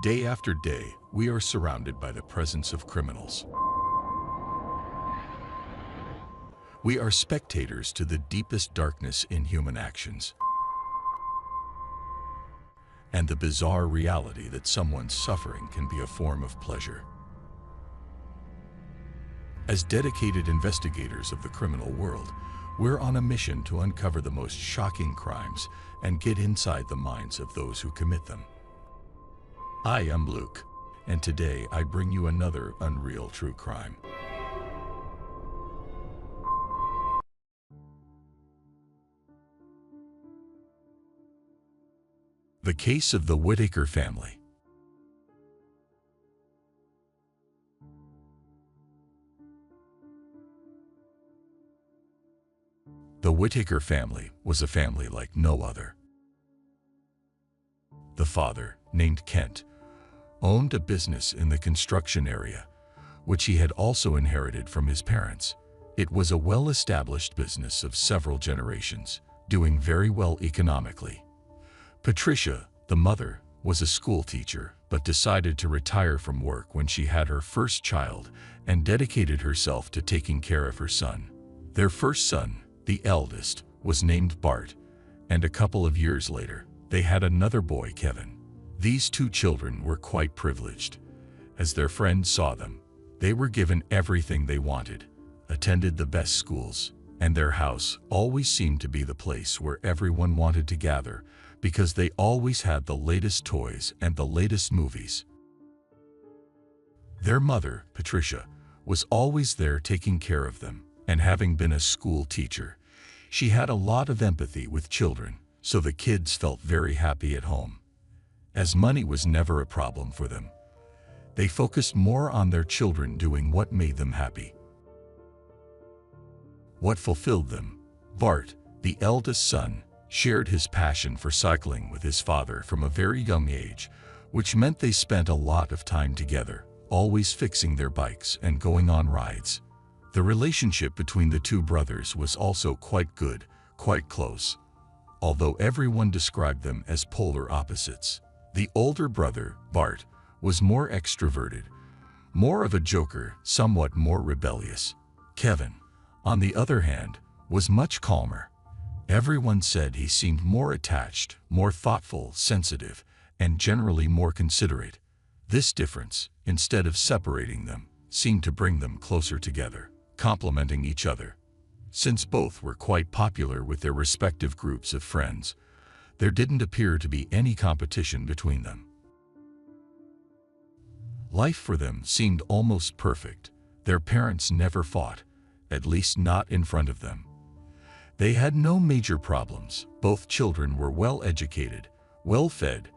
Day after day, we are surrounded by the presence of criminals. We are spectators to the deepest darkness in human actions and the bizarre reality that someone's suffering can be a form of pleasure. As dedicated investigators of the criminal world, we're on a mission to uncover the most shocking crimes and get inside the minds of those who commit them. I am Luke, and today I bring you another unreal true crime. The case of the Whitaker family. The Whitaker family was a family like no other. The father, named Kent, owned a business in the construction area, which he had also inherited from his parents. It was a well-established business of several generations, doing very well economically. Patricia, the mother, was a school teacher, but decided to retire from work when she had her first child and dedicated herself to taking care of her son. Their first son, the eldest, was named Bart, and a couple of years later, they had another boy, Kevin. These two children were quite privileged. As their friends saw them, they were given everything they wanted, attended the best schools, and their house always seemed to be the place where everyone wanted to gather because they always had the latest toys and the latest movies. Their mother, Patricia, was always there taking care of them, and having been a school teacher, she had a lot of empathy with children, so the kids felt very happy at home. As money was never a problem for them, they focused more on their children doing what made them happy. What fulfilled them? Bart, the eldest son, shared his passion for cycling with his father from a very young age, which meant they spent a lot of time together, always fixing their bikes and going on rides. The relationship between the two brothers was also quite good, quite close, although everyone described them as polar opposites. The older brother, Bart, was more extroverted, more of a joker, somewhat more rebellious. Kevin, on the other hand, was much calmer. Everyone said he seemed more attached, more thoughtful, sensitive, and generally more considerate. This difference, instead of separating them, seemed to bring them closer together, complementing each other. Since both were quite popular with their respective groups of friends, there didn't appear to be any competition between them. Life for them seemed almost perfect. Their parents never fought, at least not in front of them. They had no major problems. Both children were well educated, well fed,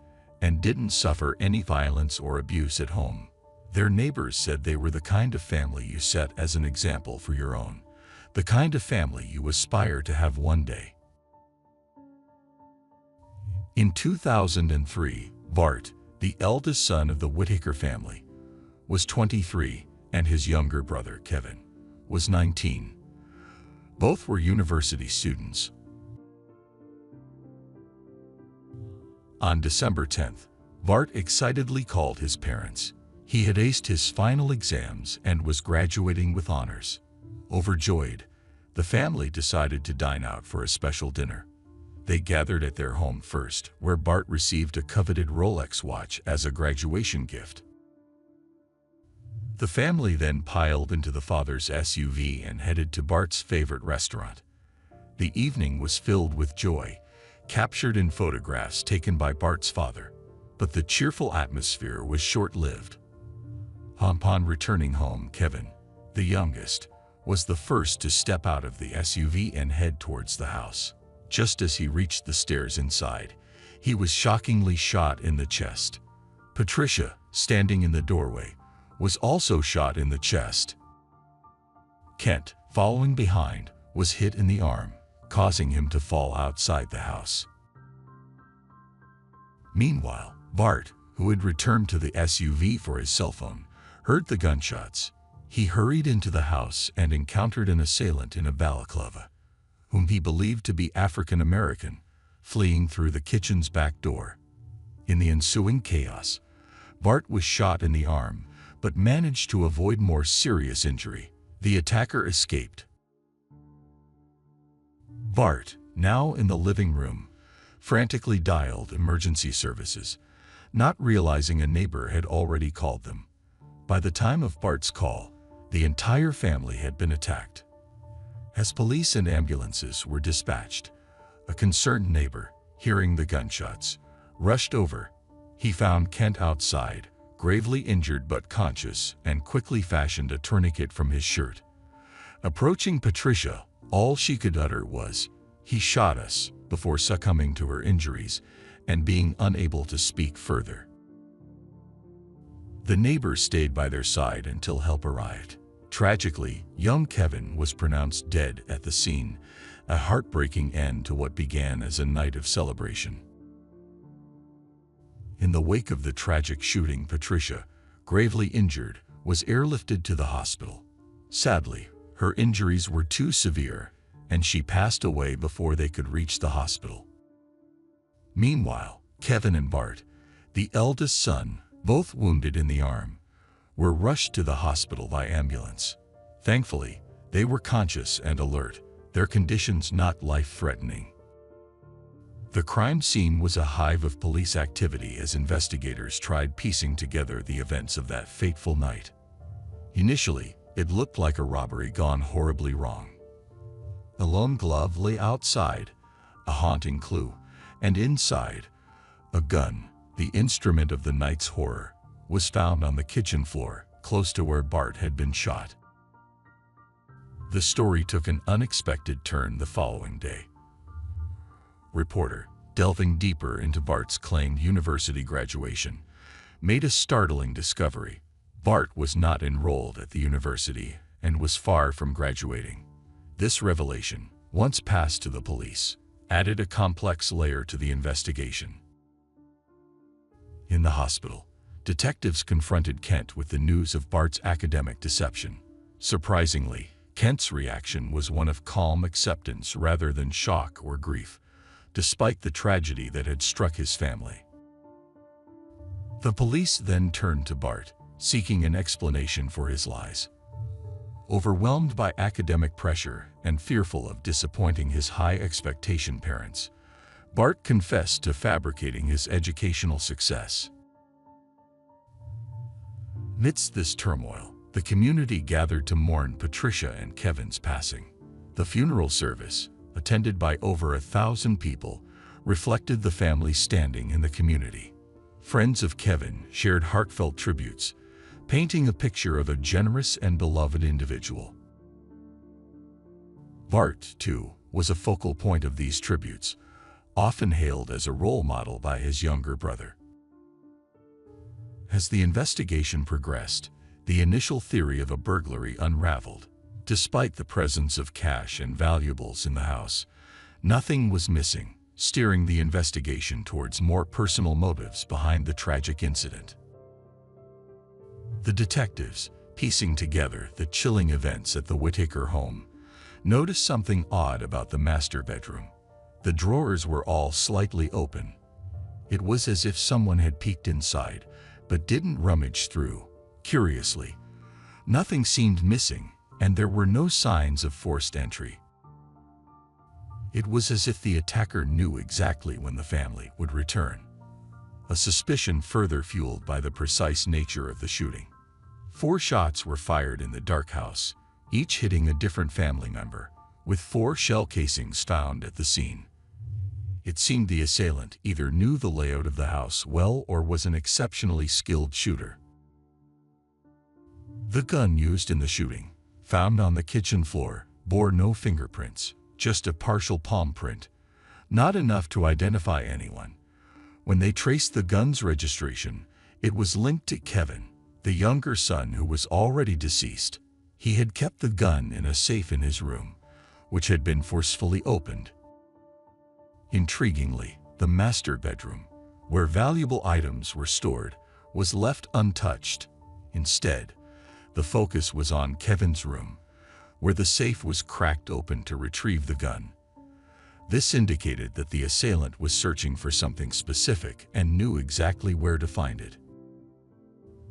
and didn't suffer any violence or abuse at home. Their neighbors said they were the kind of family you set as an example for your own, the kind of family you aspire to have one day. In 2003, Bart, the eldest son of the Whitaker family, was 23, and his younger brother, Kevin, was 19. Both were university students. On December 10th, Bart excitedly called his parents. He had aced his final exams and was graduating with honors. Overjoyed, the family decided to dine out for a special dinner. They gathered at their home first, where Bart received a coveted Rolex watch as a graduation gift. The family then piled into the father's SUV and headed to Bart's favorite restaurant. The evening was filled with joy, captured in photographs taken by Bart's father, but the cheerful atmosphere was short-lived. Upon returning home, Kevin, the youngest, was the first to step out of the SUV and head towards the house. Just as he reached the stairs inside, he was shockingly shot in the chest. Patricia, standing in the doorway, was also shot in the chest. Kent, following behind, was hit in the arm, causing him to fall outside the house. Meanwhile, Bart, who had returned to the SUV for his cell phone, heard the gunshots. He hurried into the house and encountered an assailant in a balaclava, whom he believed to be African American, fleeing through the kitchen's back door. In the ensuing chaos, Bart was shot in the arm, but managed to avoid more serious injury. The attacker escaped. Bart, now in the living room, frantically dialed emergency services, not realizing a neighbor had already called them. By the time of Bart's call, the entire family had been attacked. As police and ambulances were dispatched, a concerned neighbor, hearing the gunshots, rushed over. He found Kent outside, gravely injured but conscious, and quickly fashioned a tourniquet from his shirt. Approaching Patricia, all she could utter was, "He shot us," before succumbing to her injuries and being unable to speak further. The neighbors stayed by their side until help arrived. Tragically, young Kevin was pronounced dead at the scene, a heartbreaking end to what began as a night of celebration. In the wake of the tragic shooting, Patricia, gravely injured, was airlifted to the hospital. Sadly, her injuries were too severe, and she passed away before they could reach the hospital. Meanwhile, Kevin and Bart, the eldest son, both wounded in the arm, were rushed to the hospital by ambulance. Thankfully, they were conscious and alert, their conditions not life-threatening. The crime scene was a hive of police activity as investigators tried piecing together the events of that fateful night. Initially, it looked like a robbery gone horribly wrong. A lone glove lay outside, a haunting clue, and inside, a gun, the instrument of the night's horror, was found on the kitchen floor, close to where Bart had been shot. The story took an unexpected turn the following day. Reporter, delving deeper into Bart's claimed university graduation, made a startling discovery. Bart was not enrolled at the university and was far from graduating. This revelation, once passed to the police, added a complex layer to the investigation. In the hospital, detectives confronted Kent with the news of Bart's academic deception. Surprisingly, Kent's reaction was one of calm acceptance rather than shock or grief, despite the tragedy that had struck his family. The police then turned to Bart, seeking an explanation for his lies. Overwhelmed by academic pressure and fearful of disappointing his high-expectation parents, Bart confessed to fabricating his educational success. Amidst this turmoil, the community gathered to mourn Patricia and Kevin's passing. The funeral service, attended by over 1,000 people, reflected the family's standing in the community. Friends of Kevin shared heartfelt tributes, painting a picture of a generous and beloved individual. Bart, too, was a focal point of these tributes, often hailed as a role model by his younger brother. As the investigation progressed, the initial theory of a burglary unraveled. Despite the presence of cash and valuables in the house, nothing was missing, steering the investigation towards more personal motives behind the tragic incident. The detectives, piecing together the chilling events at the Whitaker home, noticed something odd about the master bedroom. The drawers were all slightly open. It was as if someone had peeked inside, but didn't rummage through. Curiously, nothing seemed missing, and there were no signs of forced entry. It was as if the attacker knew exactly when the family would return, a suspicion further fueled by the precise nature of the shooting. 4 shots were fired in the dark house, each hitting a different family member, with 4 shell casings found at the scene. It seemed the assailant either knew the layout of the house well or was an exceptionally skilled shooter. The gun used in the shooting, found on the kitchen floor, bore no fingerprints, just a partial palm print, not enough to identify anyone. When they traced the gun's registration, it was linked to Kevin, the younger son who was already deceased. He had kept the gun in a safe in his room, which had been forcefully opened. Intriguingly, the master bedroom, where valuable items were stored, was left untouched. Instead, the focus was on Kevin's room, where the safe was cracked open to retrieve the gun. This indicated that the assailant was searching for something specific and knew exactly where to find it.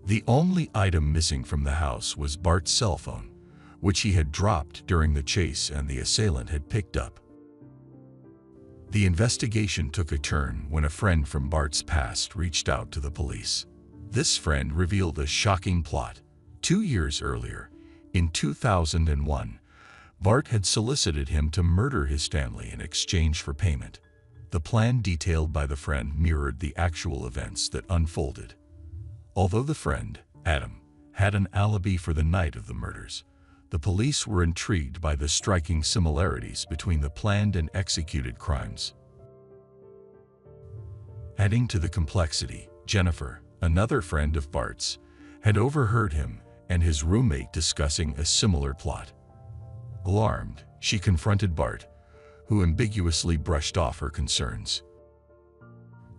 The only item missing from the house was Bart's cell phone, which he had dropped during the chase and the assailant had picked up. The investigation took a turn when a friend from Bart's past reached out to the police. This friend revealed a shocking plot. 2 years earlier, in 2001, Bart had solicited him to murder his family in exchange for payment. The plan detailed by the friend mirrored the actual events that unfolded. Although the friend, Adam, had an alibi for the night of the murders, the police were intrigued by the striking similarities between the planned and executed crimes. Adding to the complexity, Jennifer, another friend of Bart's, had overheard him and his roommate discussing a similar plot. Alarmed, she confronted Bart, who ambiguously brushed off her concerns.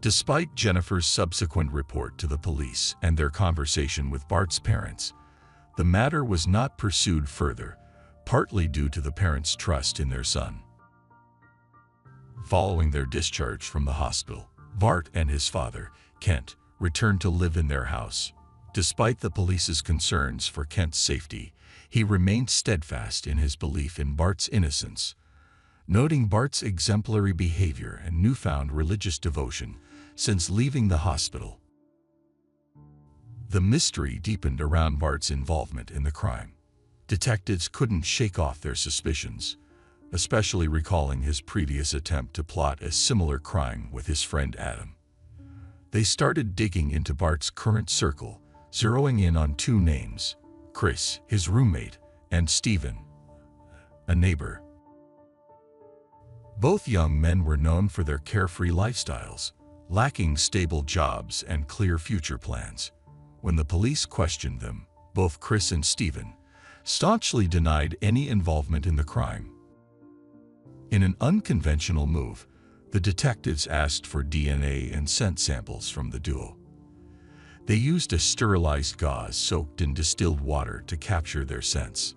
Despite Jennifer's subsequent report to the police and their conversation with Bart's parents, the matter was not pursued further, partly due to the parents' trust in their son. Following their discharge from the hospital, Bart and his father, Kent, returned to live in their house. Despite the police's concerns for Kent's safety, he remained steadfast in his belief in Bart's innocence, noting Bart's exemplary behavior and newfound religious devotion since leaving the hospital. The mystery deepened around Bart's involvement in the crime. Detectives couldn't shake off their suspicions, especially recalling his previous attempt to plot a similar crime with his friend Adam. They started digging into Bart's current circle, zeroing in on 2 names: Chris, his roommate, and Stephen, a neighbor. Both young men were known for their carefree lifestyles, lacking stable jobs and clear future plans. When the police questioned them, both Chris and Stephen staunchly denied any involvement in the crime. In an unconventional move, the detectives asked for DNA and scent samples from the duo. They used a sterilized gauze soaked in distilled water to capture their scents.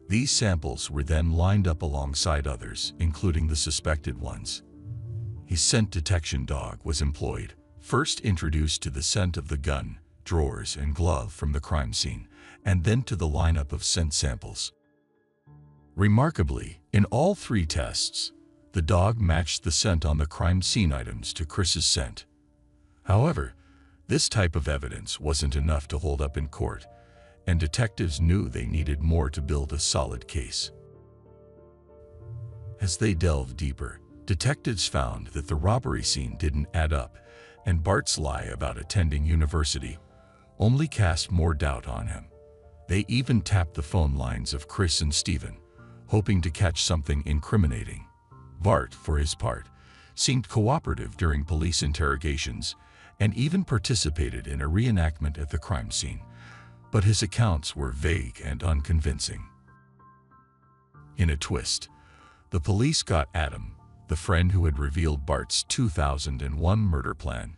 These samples were then lined up alongside others, including the suspected ones. A scent detection dog was employed, first introduced to the scent of the gun, drawers, and glove from the crime scene, and then to the lineup of scent samples. Remarkably, in all 3 tests, the dog matched the scent on the crime scene items to Chris's scent. However, this type of evidence wasn't enough to hold up in court, and detectives knew they needed more to build a solid case. As they delved deeper, detectives found that the robbery scene didn't add up, and Bart's lie about attending university only cast more doubt on him. They even tapped the phone lines of Chris and Stephen, hoping to catch something incriminating. Bart, for his part, seemed cooperative during police interrogations and even participated in a reenactment at the crime scene, but his accounts were vague and unconvincing. In a twist, the police got Adam, the friend who had revealed Bart's 2001 murder plan,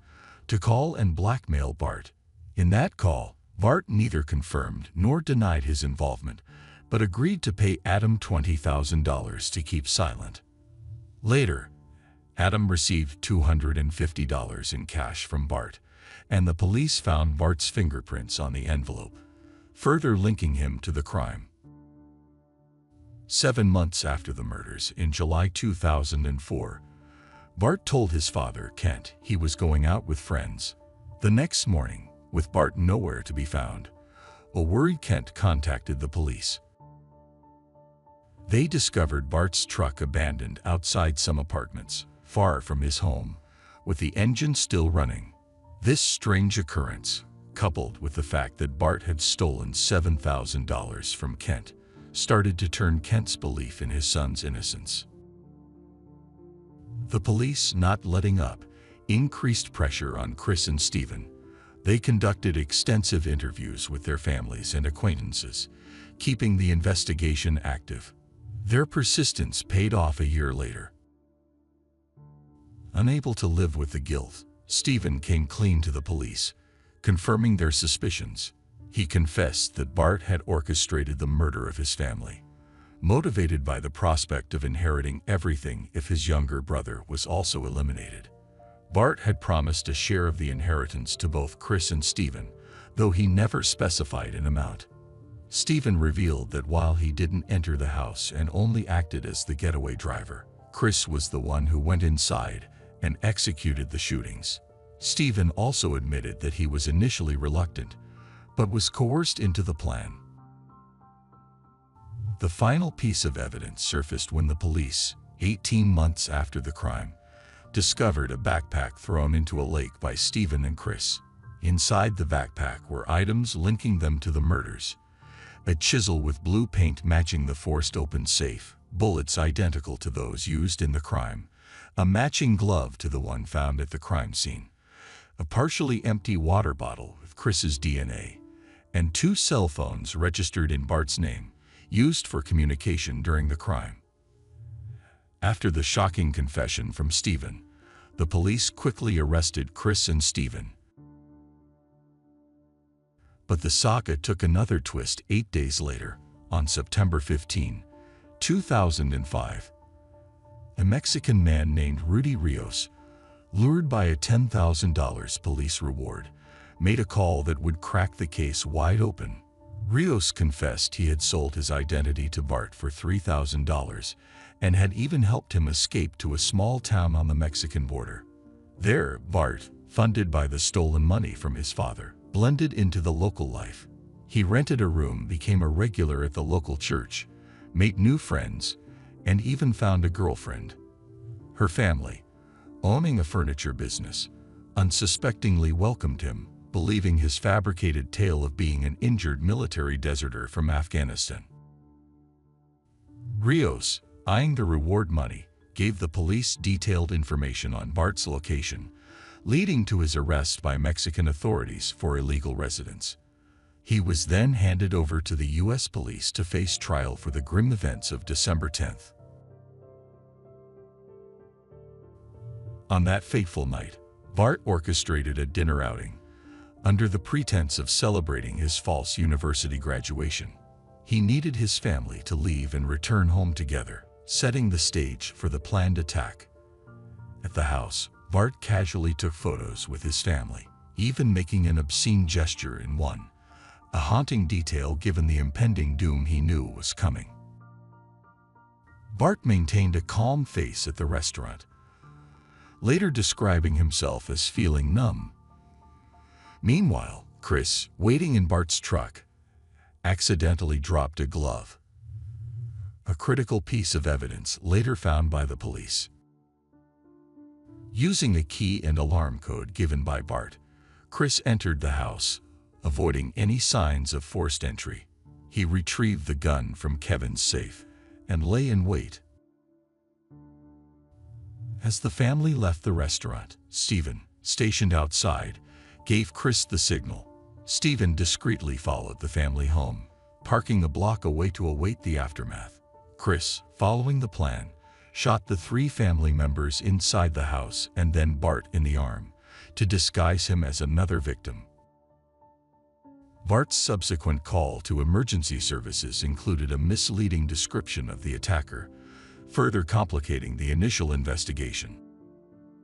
to call and blackmail Bart. In that call, Bart neither confirmed nor denied his involvement, but agreed to pay Adam $20,000 to keep silent. Later, Adam received $250 in cash from Bart, and the police found Bart's fingerprints on the envelope, further linking him to the crime. 7 months after the murders, in July 2004, Bart told his father, Kent, he was going out with friends. The next morning, with Bart nowhere to be found, a worried Kent contacted the police. They discovered Bart's truck abandoned outside some apartments, far from his home, with the engine still running. This strange occurrence, coupled with the fact that Bart had stolen $7,000 from Kent, started to turn Kent's belief in his son's innocence. The police, not letting up, increased pressure on Chris and Stephen. They conducted extensive interviews with their families and acquaintances, keeping the investigation active. Their persistence paid off a year later. Unable to live with the guilt, Stephen came clean to the police, confirming their suspicions. He confessed that Bart had orchestrated the murder of his family, motivated by the prospect of inheriting everything if his younger brother was also eliminated. Bart had promised a share of the inheritance to both Chris and Stephen, though he never specified an amount. Stephen revealed that while he didn't enter the house and only acted as the getaway driver, Chris was the one who went inside and executed the shootings. Stephen also admitted that he was initially reluctant, but was coerced into the plan. The final piece of evidence surfaced when the police, 18 months after the crime, discovered a backpack thrown into a lake by Stephen and Chris. Inside the backpack were items linking them to the murders: a chisel with blue paint matching the forced-open safe, bullets identical to those used in the crime, a matching glove to the one found at the crime scene, a partially empty water bottle with Chris's DNA, and 2 cell phones registered in Bart's name, used for communication during the crime. After the shocking confession from Stephen, the police quickly arrested Chris and Stephen. But the saga took another twist 8 days later, on September 15, 2005. A Mexican man named Rudy Rios, lured by a $10,000 police reward, made a call that would crack the case wide open. Rios confessed he had sold his identity to Bart for $3,000 and had even helped him escape to a small town on the Mexican border. There, Bart, funded by the stolen money from his father, blended into the local life. He rented a room, became a regular at the local church, made new friends, and even found a girlfriend. Her family, owning a furniture business, unsuspectingly welcomed him, believing his fabricated tale of being an injured military deserter from Afghanistan. Rios, eyeing the reward money, gave the police detailed information on Bart's location, leading to his arrest by Mexican authorities for illegal residence. He was then handed over to the U.S. police to face trial for the grim events of December 10th. On that fateful night, Bart orchestrated a dinner outing, under the pretense of celebrating his false university graduation. He needed his family to leave and return home together, setting the stage for the planned attack. At the house, Bart casually took photos with his family, even making an obscene gesture in one, a haunting detail given the impending doom he knew was coming. Bart maintained a calm face at the restaurant, later describing himself as feeling numb. Meanwhile, Chris, waiting in Bart's truck, accidentally dropped a glove, a critical piece of evidence later found by the police. Using a key and alarm code given by Bart, Chris entered the house, avoiding any signs of forced entry. He retrieved the gun from Kevin's safe and lay in wait. As the family left the restaurant, Stephen, stationed outside, gave Chris the signal. Stephen discreetly followed the family home, parking a block away to await the aftermath. Chris, following the plan, shot the 3 family members inside the house and then Bart in the arm, to disguise him as another victim. Bart's subsequent call to emergency services included a misleading description of the attacker, further complicating the initial investigation.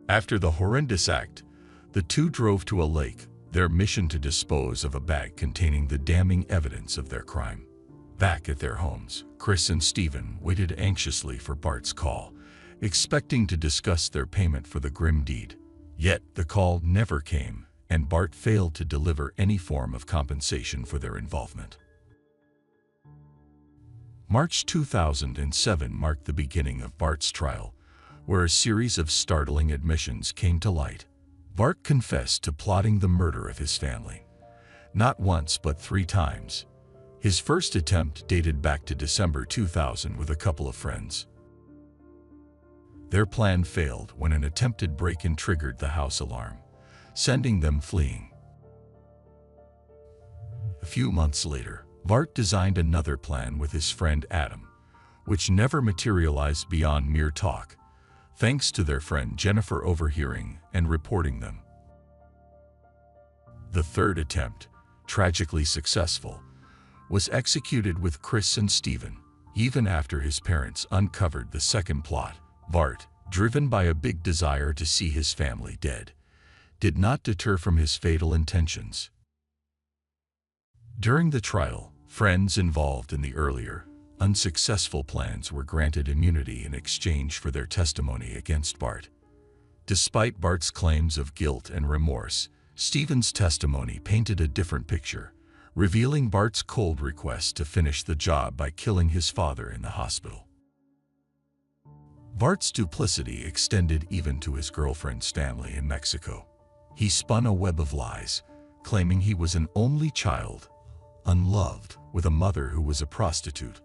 After the horrendous act, the 2 drove to a lake, their mission to dispose of a bag containing the damning evidence of their crime. Back at their homes, Chris and Stephen waited anxiously for Bart's call, expecting to discuss their payment for the grim deed. Yet the call never came, and Bart failed to deliver any form of compensation for their involvement. March 2007 marked the beginning of Bart's trial, where a series of startling admissions came to light. Bart confessed to plotting the murder of his family, not once but 3 times. His first attempt dated back to December 2000 with a couple of friends. Their plan failed when an attempted break-in triggered the house alarm, sending them fleeing. A few months later, Bart designed another plan with his friend Adam, which never materialized beyond mere talk, thanks to their friend Jennifer overhearing and reporting them. The third attempt, tragically successful, was executed with Chris and Stephen. Even after his parents uncovered the second plot, Bart, driven by a big desire to see his family dead, did not deter from his fatal intentions. During the trial, friends involved in the earlier, unsuccessful plans were granted immunity in exchange for their testimony against Bart. Despite Bart's claims of guilt and remorse, Stephen's testimony painted a different picture, revealing Bart's cold request to finish the job by killing his father in the hospital. Bart's duplicity extended even to his girlfriend's family in Mexico. He spun a web of lies, claiming he was an only child, unloved, with a mother who was a prostitute.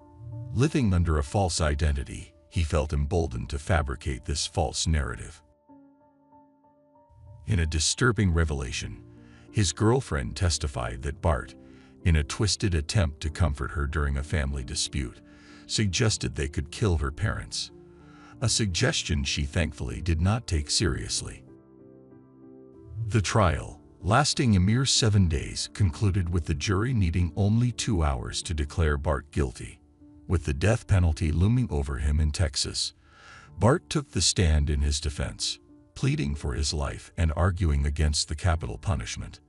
Living under a false identity, he felt emboldened to fabricate this false narrative. In a disturbing revelation, his girlfriend testified that Bart, in a twisted attempt to comfort her during a family dispute, suggested they could kill her parents, a suggestion she thankfully did not take seriously. The trial, lasting a mere 7 days, concluded with the jury needing only 2 hours to declare Bart guilty. With the death penalty looming over him in Texas, Bart took the stand in his defense, pleading for his life and arguing against the capital punishment.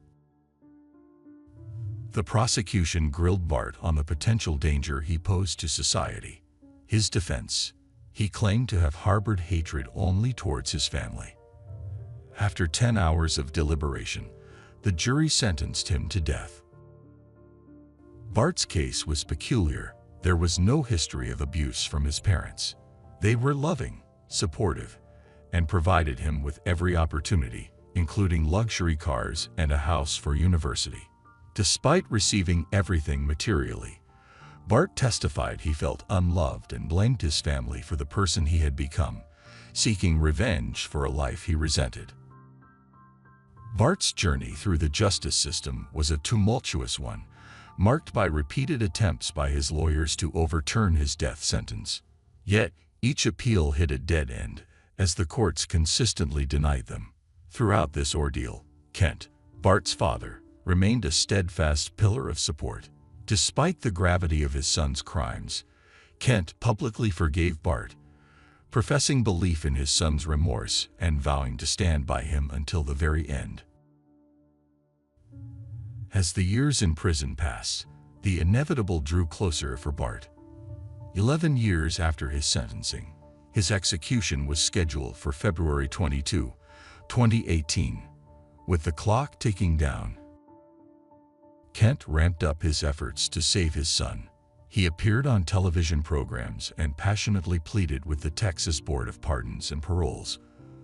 The prosecution grilled Bart on the potential danger he posed to society. His defense: he claimed to have harbored hatred only towards his family. After 10 hours of deliberation, the jury sentenced him to death. Bart's case was peculiar. There was no history of abuse from his parents. They were loving, supportive, and provided him with every opportunity, including luxury cars and a house for university. Despite receiving everything materially, Bart testified he felt unloved and blamed his family for the person he had become, seeking revenge for a life he resented. Bart's journey through the justice system was a tumultuous one, marked by repeated attempts by his lawyers to overturn his death sentence. Yet, each appeal hit a dead end, as the courts consistently denied them. Throughout this ordeal, Kent, Bart's father, remained a steadfast pillar of support. Despite the gravity of his son's crimes, Kent publicly forgave Bart, professing belief in his son's remorse and vowing to stand by him until the very end. As the years in prison passed, the inevitable drew closer for Bart. 11 years after his sentencing, his execution was scheduled for February 22, 2018. With the clock ticking down, Kent ramped up his efforts to save his son. He appeared on television programs and passionately pleaded with the Texas Board of Pardons and Paroles,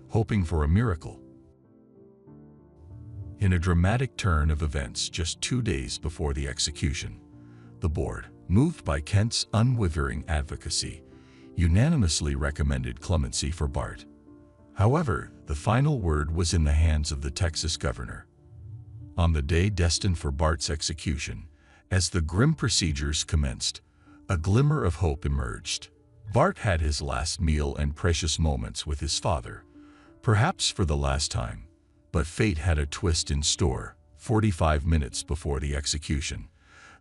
hoping for a miracle. In a dramatic turn of events just 2 days before the execution, the board, moved by Kent's unwavering advocacy, unanimously recommended clemency for Bart. However, the final word was in the hands of the Texas governor. On the day destined for Bart's execution, as the grim procedures commenced, a glimmer of hope emerged. Bart had his last meal and precious moments with his father, perhaps for the last time. But fate had a twist in store. 45 minutes before the execution,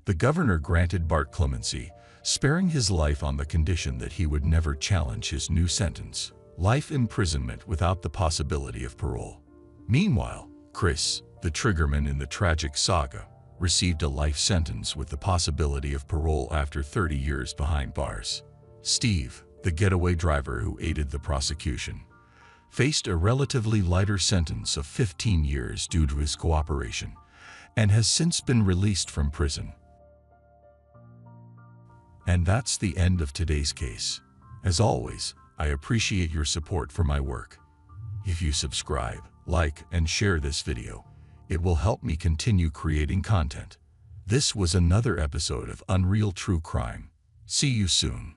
the governor granted Bart clemency, sparing his life on the condition that he would never challenge his new sentence: life imprisonment without the possibility of parole. Meanwhile, Chris, the triggerman in the tragic saga, received a life sentence with the possibility of parole after 30 years behind bars. Steve, the getaway driver who aided the prosecution, faced a relatively lighter sentence of 15 years due to his cooperation, and has since been released from prison. And that's the end of today's case. As always, I appreciate your support for my work. If you subscribe, like, and share this video, it will help me continue creating content. This was another episode of Unreal True Crime. See you soon.